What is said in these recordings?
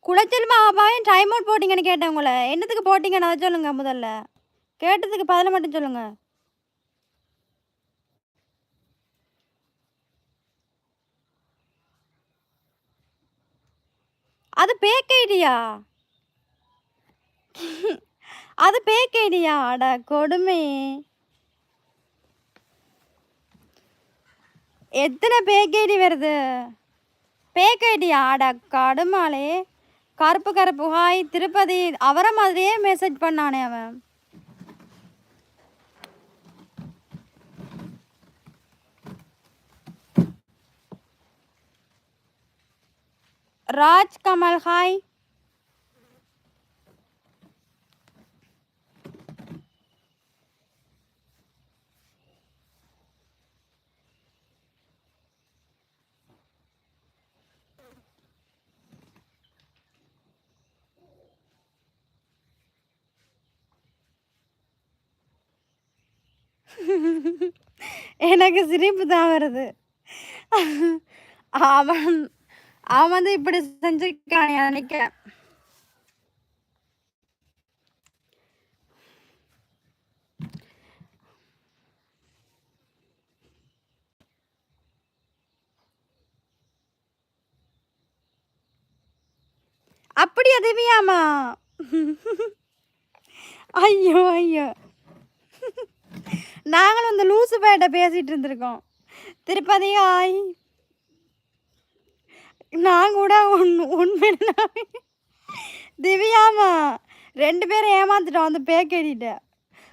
Colachel மாவாயும் time out போட்டிங்கன்னு கேட்டேன் உங்கள. என்னத்துக்கு போட்டீங்கன்னு அத சொல்லுங்க முதல்ல. கேட்டதுக்கு பதில மட்டும் சொல்லுங்க. அது பேக் ஐடியா? அது பேக் ஐடியா? அட கொடுமை! எத்தனை பேக் ஐடி வருது? பேக் ஐடியா? அட கடுமாளே! கருப்பு கருப்பு ஹாய் திருப்பதி அவர மாதிரியே மெசேஜ் பண்ணானே அவன். ராஜ் கமல் ஹாய். எனக்கு சிரிப்பு தான் வருது. அவன் அவன் வந்து இப்படி செஞ்சிருக்கான் நினைக்கிறேன். அப்படியா திவ்யாமா? ஐயோ ஐயோ! நாங்களும் இந்த லூசு பேட்ட பேசிட்டு இருந்திருக்கோம். திருப்பதி ஹாய். நான் கூட உண்மையிலே திவ்யாமா 2 பேரும் ஏமாந்துட்டோம் அந்த பேக் ஐடிட்ட.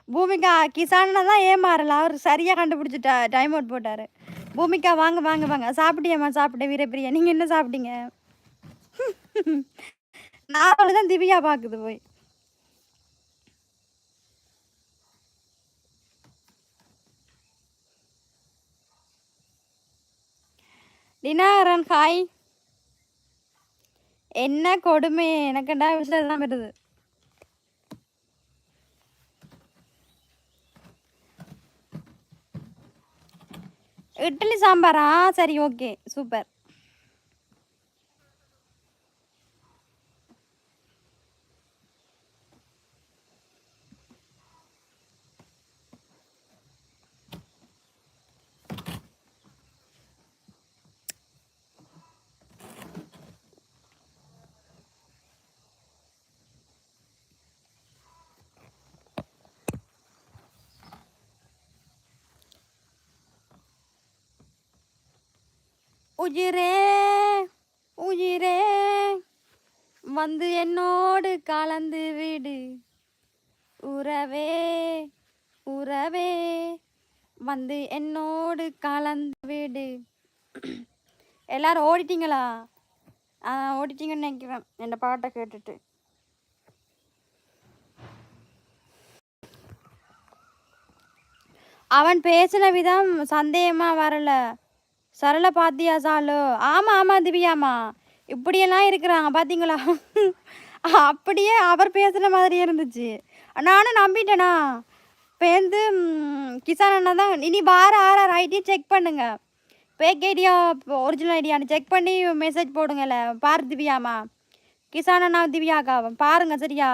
பூமிகா கிசான தான் ஏமாறல. அவர் சரியா கண்டுபிடிச்சிட்டா டைம் அவுட் போட்டாரு. பூமிகா வாங்க வாங்க வாங்க. சாப்பிட்டியாம்மா? சாப்பிட்டேன் வீரப்பிரியா. நீங்க என்ன சாப்பிட்டீங்க? நான் தான் திவ்யா பாக்குது போய். தினாகரன் ஹாய். என்ன கொடுமை எனக்குண்டா விஷயம் தான் வருது. இட்லி சாம்பாரா? சரி ஓகே சூப்பர். உயிரே உயிரே வந்து என்னோடு கலந்து விடு. உறவே உறவே வந்து என்னோடு கலந்து விடு. எல்லாரும் ஓடிட்டீங்களா? ஓடிட்டீங்கன்னு நினைக்கிறேன் இந்த பாட்டை கேட்டுட்டு. அவன் பேசின விதம் சந்தேகமா வரல. சரள பாத்தியா சாலு? ஆமா ஆமா திவ்யாமா, இப்படியெல்லாம் இருக்கிறாங்க பாத்தீங்களா? அப்படியே அவர் பேசுன மாதிரியே இருந்துச்சு. நானும் நம்பிட்டேனா. பேருந்து கிசான் அண்ணா தான். இனி வார ஐடி செக் பண்ணுங்க. பேக் ஐடியா ஒரிஜினல் ஐடியான்னு செக் பண்ணி மெசேஜ் போடுங்கல்ல. பாரு திவ்யாமா, கிசான் அண்ணா திவ்யாக்கா பாருங்க சரியா?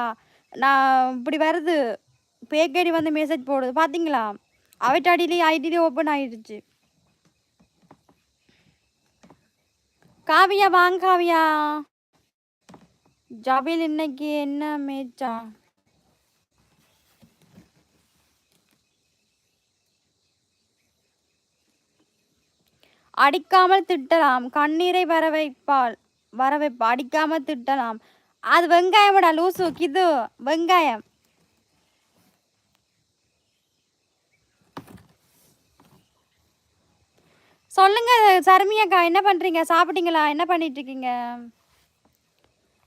நான் இப்படி வருது பேக் ஐடி வந்து மெசேஜ் போடுது பார்த்தீங்களா? அவட்ட ஐடியிலே ஓப்பன் ஆயிடுச்சு. காவியா வாங்க காவியா. ஜாபில் இன்னைக்கு என்ன மேட்சா? அடிக்காமல் திட்டலாம், கண்ணீரை வரவைப்பா. அடிக்காமல் திட்டலாம். அது வெங்காயம்டா லூசு கிது வெங்காயம். சொல்லுங்க சர்மியாக்கா, என்ன பண்றீங்க? சாப்பிட்டீங்களா? என்ன பண்ணிட்டு இருக்கீங்க?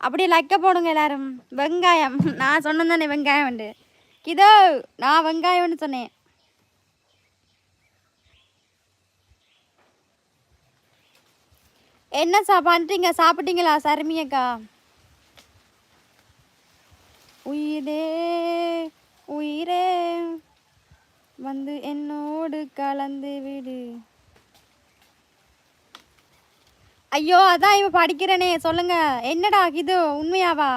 அப்படியே லைக்க போடுங்க எல்லாரும். வெங்காயம் நான் சொன்னேன் தானே வெங்காயம் உண்டு கிதோ. நான் வெங்காயம்னு சொன்னேன். என்ன பண்றீங்க? சாப்பிட்டீங்களா சர்மியக்கா? உயிரே உயிரே வந்து என்னோடு கலந்து விடு. ஐயோ! அதான் இவ படிக்கிறேனே சொல்லுங்க. என்னடா இது உண்மையாவா?